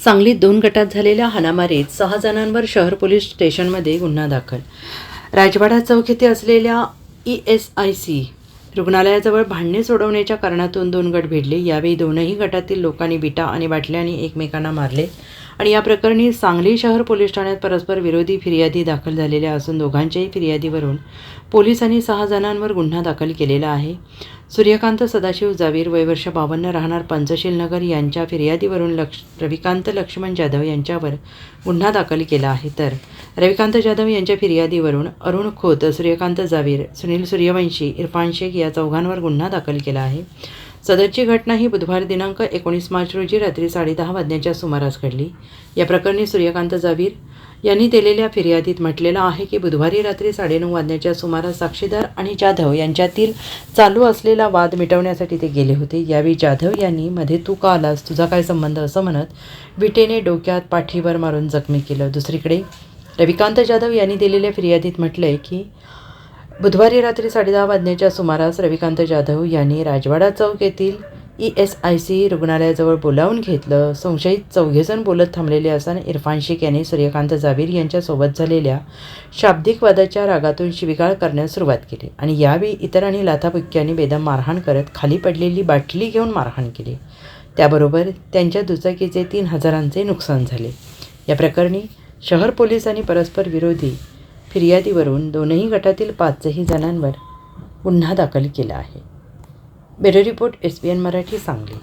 सांगलीत 2 गटात झालेल्या हाणामारीत 6 जणांवर शहर पोलीस स्टेशनमध्ये गुन्हा दाखल. राजवाडा चौक येथे असलेल्या ESIC रुग्णालयाजवळ भांडणे सोडवण्याच्या कारणातून 2 गट भिडले. यावेळी दोनही गटातील लोकांनी विटा आणि बाटल्यांनी एकमेकांना मारले आणि या प्रकरणी सांगली शहर पोलीस ठाण्यात परस्पर विरोधी फिर्यादी दाखल झालेल्या असून दोघांच्याही फिर्यादीवरून पोलिसांनी 6 जणांवर गुन्हा दाखल केलेला आहे. सूर्यकांत सदाशिव जावीर वय वर्ष 52 राहणार पंचशील नगर यांच्या फिर्यादीवरून रविकांत लक्ष्मण जाधव यांच्यावर गुन्हा दाखल केला आहे. तर रविकांत जाधव यांच्या फिर्यादीवरून अरुण खोत, सूर्यकांत जावीर, सुनील सूर्यवंशी, इरफान शेख या चौघांवर गुन्हा दाखल केला आहे. सदरची घटना ही बुधवार दिनांक 19 मार्च रोजी रात्री 10:30 वाजण्याच्या सुमारास घडली. या प्रकरणी सूर्यकांत जावीर यांनी दिलेल्या फिर्यादीत म्हटलेलं आहे की बुधवारी रात्री 9:30 वाजण्याच्या सुमारास साक्षीदार आणि जाधव यांच्यातील चालू असलेला वाद मिटवण्यासाठी ते गेले होते. यावेळी जाधव यांनी मध्ये "तू का आलास, तुझा काय संबंध" असं म्हणत विटेने डोक्यात, पाठीवर मारून जखमी केलं. दुसरीकडे रविकांत जाधव यांनी दिलेल्या फिर्यादीत म्हटलंय की बुधवारी रात्री 10:30 वाजण्याच्या सुमारास रविकांत जाधव यांनी राजवाडा चौक येथील ESIC रुग्णालयाजवळ बोलावून घेतलं. संशयित 4 बोलत थांबलेले असताना इरफान शेख यांनी सूर्यकांत जावीर यांच्यासोबत झालेल्या शाब्दिक वादाच्या रागातून शिवीगाळ करण्यास सुरुवात केली आणि यावेळी इतरांनी लाथाबुक्क्यांनी बेदम मारहाण करत खाली पडलेली बाटली घेऊन मारहाण केली. त्याबरोबर त्यांच्या दुचाकीचे 3,000चे नुकसान झाले. या प्रकरणी शहर पोलिसांनी परस्पर विरोधी फिर्यादीवरून दोनही गटातील 5 जणांवर गुन्हा दाखल केला आहे. Bureau report SBN Marathi, Sangli.